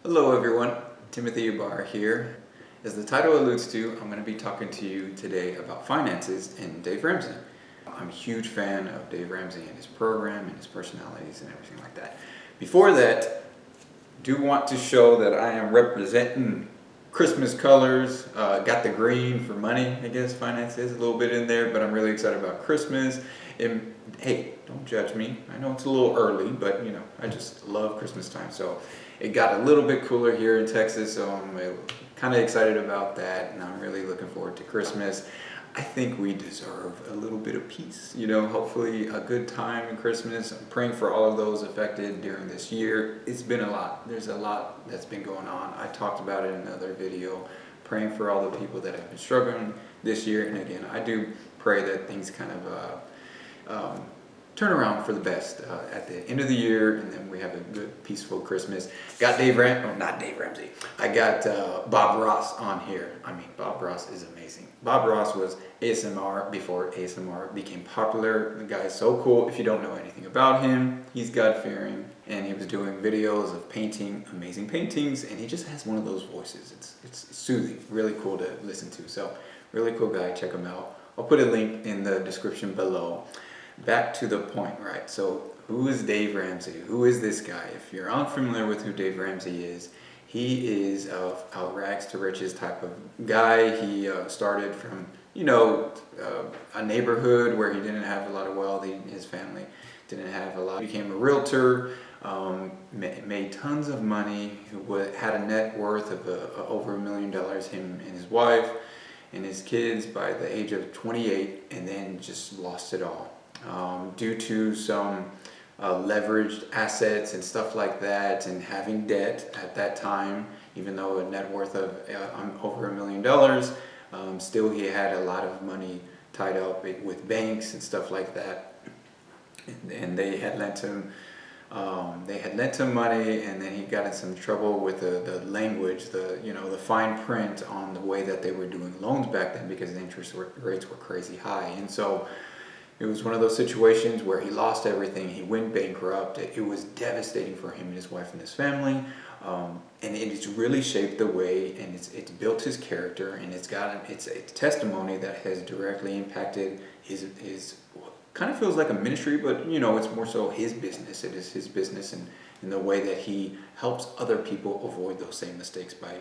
Hello everyone, Timothy Ybarra here. As the title alludes to, I'm going to be talking to you today about finances and Dave Ramsey. I'm a huge fan of Dave Ramsey and his program and his personalities and everything like that. Before that, do want to show that I am representing Christmas colors. Got the green for money, I guess finances a little bit in there, but I'm really excited about Christmas. And hey, don't judge me. I know it's a little early, but I just love Christmas time. So it got a little bit cooler here in Texas, so I'm kind of excited about that, and I'm really looking forward to Christmas. I think we deserve a little bit of peace, hopefully a good time in Christmas. I'm praying for all of those affected during this year. It's been a lot. There's a lot that's been going on. I talked about it in another video, praying for all the people that have been struggling this year. And again, I do pray that things kind of turn around for the best at the end of the year, and then we have a good, peaceful Christmas. Got not Dave Ramsey. I got Bob Ross on here. I mean, Bob Ross is amazing. Bob Ross was ASMR before ASMR became popular. The guy is so cool. If you don't know anything about him, he's God-fearing, and he was doing videos of painting amazing paintings, and he just has one of those voices. It's soothing, really cool to listen to. So, really cool guy. Check him out. I'll put a link in the description below. Back to the point, right? So who is Dave Ramsey? Who is this guy? If you're unfamiliar with who Dave Ramsey is, he is a rags to riches type of guy. He started from, a neighborhood where he didn't have a lot of wealth. His family didn't have a lot. He became a realtor, made tons of money, had a net worth of over $1 million, him and his wife and his kids by the age of 28, and then just lost it all. Due to some leveraged assets and stuff like that, and having debt at that time, even though a net worth of over $1 million, still he had a lot of money tied up with banks and stuff like that, and they had lent him money, and then he got in some trouble with the language, the fine print on the way that they were doing loans back then, because the interest rates were crazy high. And so it was one of those situations where he lost everything. He went bankrupt. It was devastating for him and his wife and his family. And it's really shaped the way, and it's built his character, and it's a testimony that has directly impacted his kind of feels like a ministry, but it's more so his business. It is his business, and in the way that he helps other people avoid those same mistakes by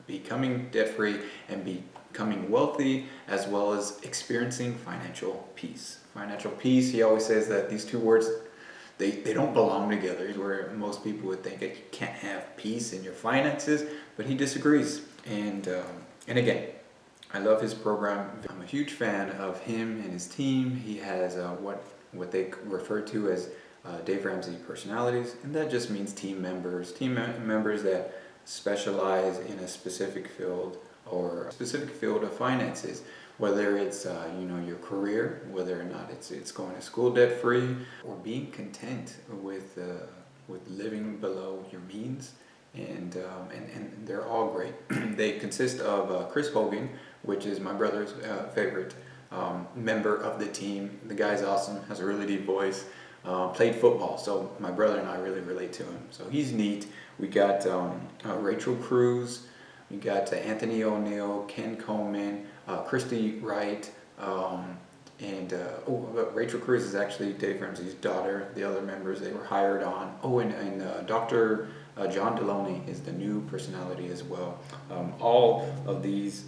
becoming debt-free and becoming wealthy, as well as experiencing financial peace. Financial peace, he always says that these two words, they don't belong together, where most people would think that you can't have peace in your finances, but he disagrees. And again, I love his program. I'm a huge fan of him and his team. He has what they refer to as Dave Ramsey personalities, and that just means team members that specialize in a specific field or a specific field of finances, whether it's your career, whether or not it's going to school debt free, or being content with living below your means. And they're all great. They consist of Chris Hogan, which is my brother's favorite member of the team. The guy's awesome, has a really deep voice, played football, so my brother and I really relate to him. So he's neat. We got Rachel Cruz, we got Anthony O'Neill, Ken Coleman, Christy Wright, and Rachel Cruz is actually Dave Ramsey's daughter. The other members, they were hired on. And Dr. John Deloney is the new personality as well. All of these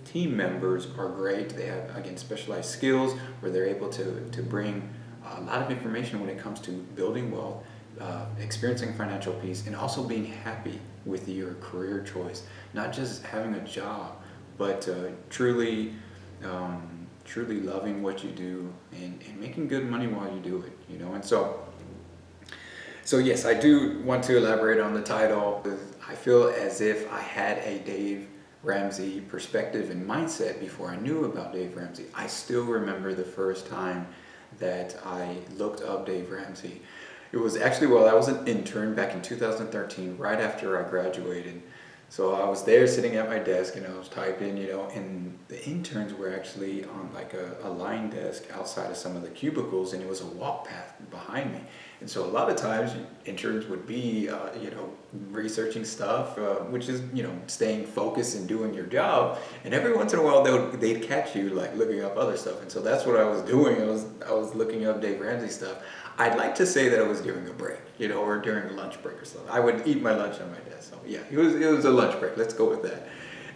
team members are great. They have, again, specialized skills where they're able to bring a lot of information when it comes to building wealth, experiencing financial peace, and also being happy with your career choice. Not just having a job, but truly loving what you do and making good money while you do it, And so yes, I do want to elaborate on the title. I feel as if I had a Dave Ramsey perspective and mindset before I knew about Dave Ramsey. I still remember the first time that I looked up Dave Ramsey. It was actually while I was an intern back in 2013, right after I graduated. So I was there sitting at my desk and I was typing, and the interns were actually on like a line desk outside of some of the cubicles, and it was a walk path behind me. And so a lot of times interns would be, researching stuff, which is, staying focused and doing your job. And every once in a while they'd catch you like looking up other stuff. And so that's what I was doing. I was looking up Dave Ramsey stuff. I'd like to say that I was during a break, or during a lunch break or something. I would eat my lunch on my desk. So yeah, it was a lunch break. Let's go with that.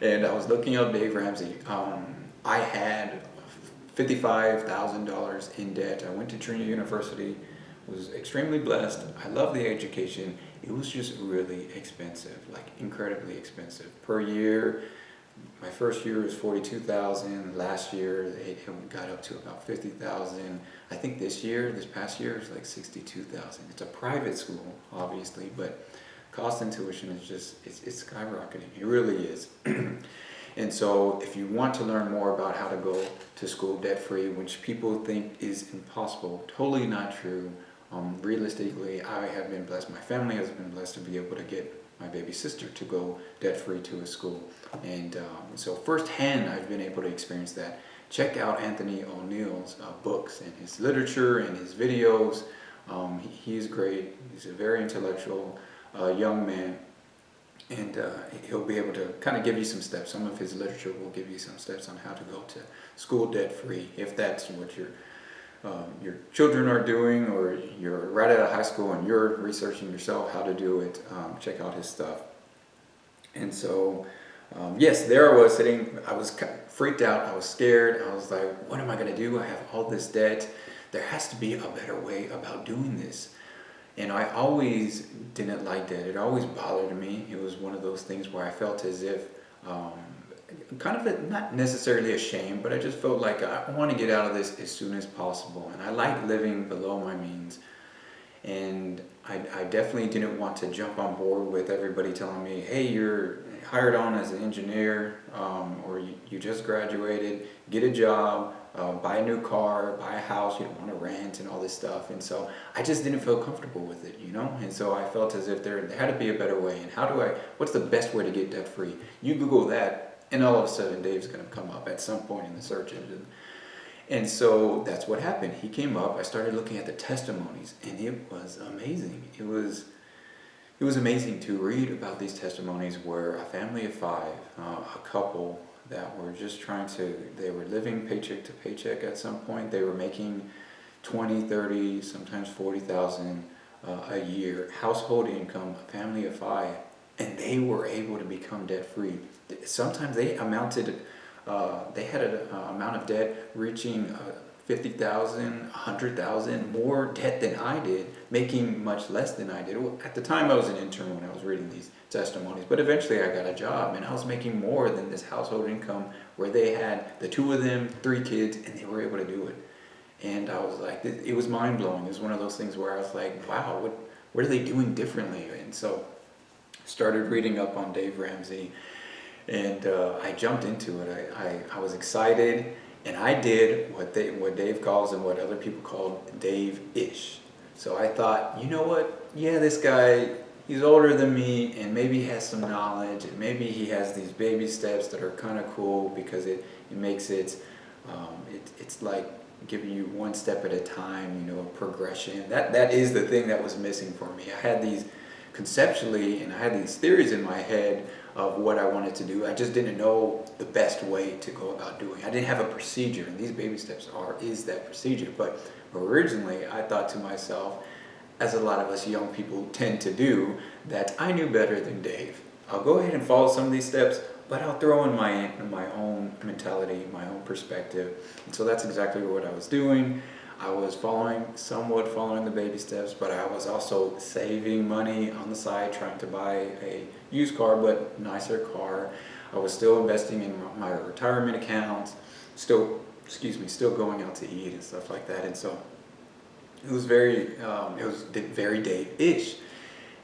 And I was looking up Dave Ramsey. I had $55,000 in debt. I went to Trinity University, was extremely blessed. I love the education. It was just really expensive, like incredibly expensive. Per year, my first year was $42,000. Last year, it got up to about $50,000. I think this past year, is like $62,000. It's a private school, obviously, but cost and tuition is just, it's skyrocketing. It really is. And so if you want to learn more about how to go to school debt-free, which people think is impossible, totally not true. Realistically, I have been blessed, my family has been blessed to be able to get my baby sister to go debt-free to a school. And so firsthand, I've been able to experience that. Check out Anthony O'Neill's books and his literature and his videos. He's great. He's a very intellectual young man. And he'll be able to kind of give you some steps. Some of his literature will give you some steps on how to go to school debt-free, if that's what your children are doing, or you're right out of high school and you're researching yourself how to do it. Check out his stuff. And so, yes, there I was sitting. I was freaked out. I was scared. I was like, what am I going to do? I have all this debt. There has to be a better way about doing this. And I always didn't like that. It always bothered me. It was one of those things where I felt as if, not necessarily ashamed, but I just felt like I want to get out of this as soon as possible. And I like living below my means. And I definitely didn't want to jump on board with everybody telling me, hey, you're hired on as an engineer, or you just graduated, get a job, buy a new car, buy a house, you don't want to rent and all this stuff. And so I just didn't feel comfortable with it, And so I felt as if there had to be a better way. And what's the best way to get debt free? You Google that, and all of a sudden Dave's going to come up at some point in the search engine. And so that's what happened. He came up, I started looking at the testimonies, and it was amazing. It was amazing to read about these testimonies where a family of five, a couple that were just they were living paycheck to paycheck at some point. They were making 20, 30, sometimes 40,000 a year, household income, a family of five, and they were able to become debt free. Sometimes they had an amount of debt reaching 50,000, 100,000 more debt than I did, making much less than I did. At the time, I was an intern when I was reading these testimonies, but eventually I got a job, and I was making more than this household income where they had the two of them, 3 kids, and they were able to do it. And I was like, it was mind-blowing. It was one of those things where I was like, wow, what are they doing differently? And so I started reading up on Dave Ramsey, and I jumped into it. I was excited. And I did what Dave calls and what other people call Dave-ish. So I thought, you know what? Yeah, this guy, he's older than me, and maybe he has some knowledge, and maybe he has these baby steps that are kind of cool because it makes it's like giving you one step at a time, progression. That is the thing that was missing for me. I had these conceptually, and I had these theories in my head of what I wanted to do. I just didn't know the best way to go about doing it. I didn't have a procedure, and these baby steps is that procedure. But originally, I thought to myself, as a lot of us young people tend to do, that I knew better than Dave. I'll go ahead and follow some of these steps, but I'll throw in my own mentality, my own perspective. And so that's exactly what I was doing. I was somewhat following the baby steps, but I was also saving money on the side, trying to buy a used car, but nicer car. I was still investing in my retirement accounts, still going out to eat and stuff like that. And so it was very Dave-ish.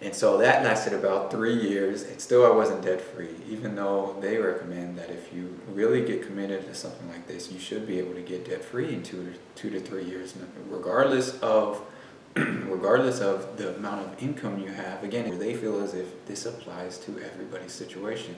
And so that lasted about 3 years, and still I wasn't debt-free, even though they recommend that if you really get committed to something like this, you should be able to get debt-free in 2 to 3 years, regardless of the amount of income you have. Again, they feel as if this applies to everybody's situation.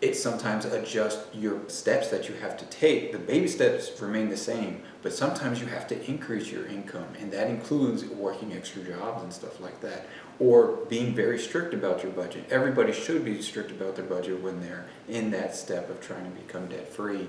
it sometimes adjusts your steps that you have to take. The baby steps remain the same, but sometimes you have to increase your income, and that includes working extra jobs and stuff like that, or being very strict about your budget. Everybody should be strict about their budget when they're in that step of trying to become debt free.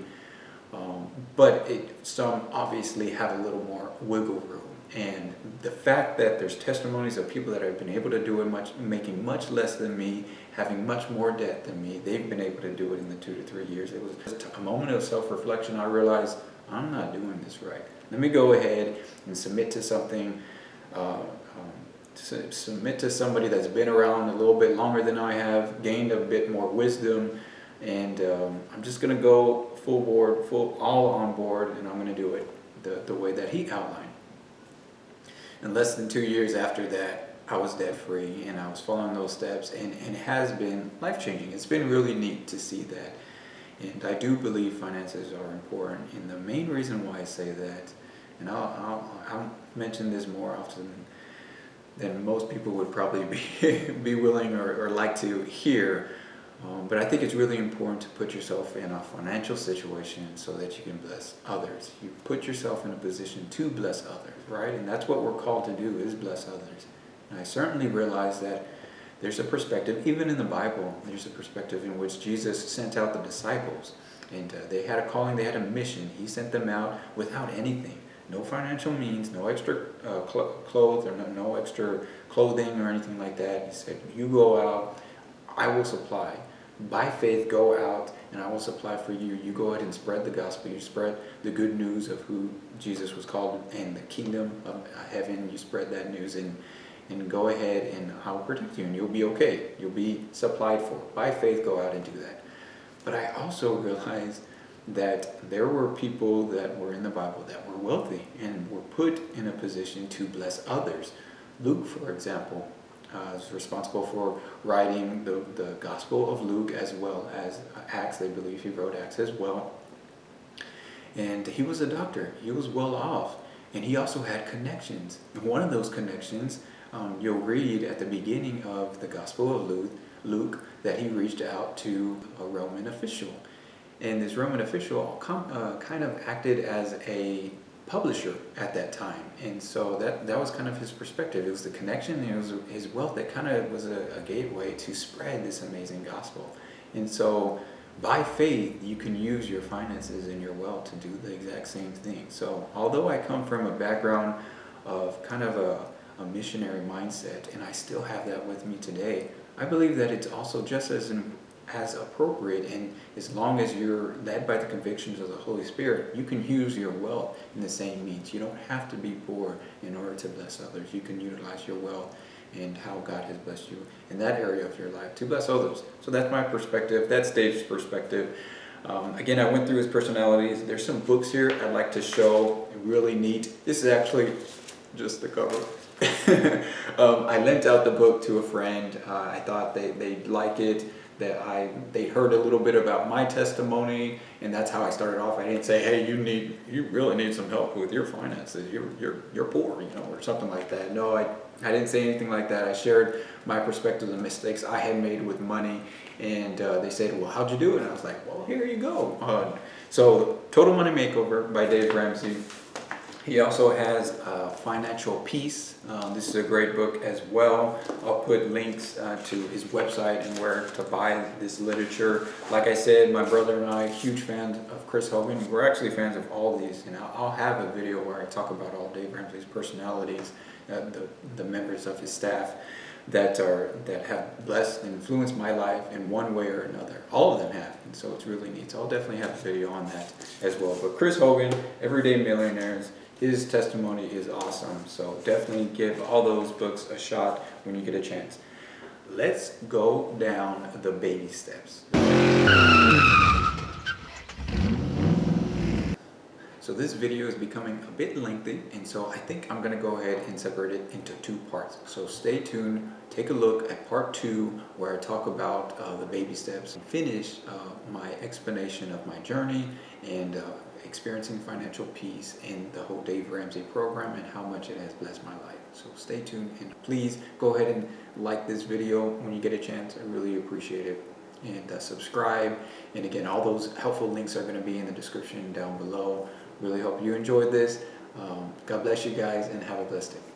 But some obviously have a little more wiggle room. And the fact that there's testimonies of people that have been able to do it making much less than me, having much more debt than me, they've been able to do it in the 2 to 3 years. It was just a moment of self-reflection. I realized I'm not doing this right. Let me go ahead and submit to something, submit to somebody that's been around a little bit longer than I have, gained a bit more wisdom, and I'm just going to go all on board, and I'm going to do it the way that he outlined. In less than 2 years after that, I was debt free, and I was following those steps, and it has been life-changing. It's been really neat to see that. And I do believe finances are important. And the main reason why I say that, and I'll mention this more often than most people would probably be willing or like to hear, but I think it's really important to put yourself in a financial situation so that you can bless others. You put yourself in a position to bless others, right? And that's what we're called to do, is bless others. And I certainly realize that there's a perspective, even in the Bible, there's a perspective in which Jesus sent out the disciples. And they had a calling, they had a mission. He sent them out without anything. No financial means, no extra clothes, or no extra clothing or anything like that. He said, you go out, I will supply. By faith, go out, and I will supply for you. You go ahead and spread the gospel. You spread the good news of who Jesus was called and the kingdom of heaven. You spread that news, and go ahead, and I will protect you, and you'll be okay. You'll be supplied for. By faith, go out and do that. But I also realized that there were people that were in the Bible that were wealthy and were put in a position to bless others. Luke, for example, is responsible for writing the Gospel of Luke, as well as Acts. They believe he wrote Acts as well. And he was a doctor. He was well off. And he also had connections. And one of those connections, you'll read at the beginning of the Gospel of Luke that he reached out to a Roman official. And this Roman official kind of acted as a publisher at that time, and so that was kind of his perspective. It was the connection, it was his wealth that kind of was a gateway to spread this amazing gospel. And so by faith, you can use your finances and your wealth to do the exact same thing. So although I come from a background of kind of a missionary mindset, and I still have that with me today, I believe that it's also just as appropriate, and as long as you're led by the convictions of the Holy Spirit, you can use your wealth in the same means. You don't have to be poor in order to bless others. You can utilize your wealth and how God has blessed you in that area of your life to bless others. So that's my perspective. That's Dave's perspective. Again, I went through his personalities. There's some books here I'd like to show. Really neat. This is actually just the cover. I lent out the book to a friend. I thought they'd like it. They heard a little bit about my testimony, and that's how I started off. I didn't say, hey, you really need some help with your finances. You're poor, or something like that. No, I didn't say anything like that. I shared my perspective, the mistakes I had made with money, and they said, well, how'd you do it? And I was like, well, here you go. So Total Money Makeover by Dave Ramsey. He also has Financial Peace. This is a great book as well. I'll put links to his website and where to buy this literature. Like I said, my brother and I, huge fans of Chris Hogan. We're actually fans of all these. And I'll have a video where I talk about all Dave Ramsey's personalities, the members of his staff that have blessed and influenced my life in one way or another. All of them have, and so it's really neat. So I'll definitely have a video on that as well. But Chris Hogan, Everyday Millionaires, his testimony is awesome. So definitely give all those books a shot when you get a chance. Let's go down the baby steps. So this video is becoming a bit lengthy, and so I think I'm going to go ahead and separate it into 2 parts. So stay tuned, take a look at part 2, where I talk about the baby steps, and finish my explanation of my journey and experiencing financial peace in the whole Dave Ramsey program and how much it has blessed my life. So stay tuned, and please go ahead and like this video when you get a chance. I really appreciate it. and subscribe. And again, all those helpful links are going to be in the description down below. Really hope you enjoyed this. God bless you guys and have a blessed day.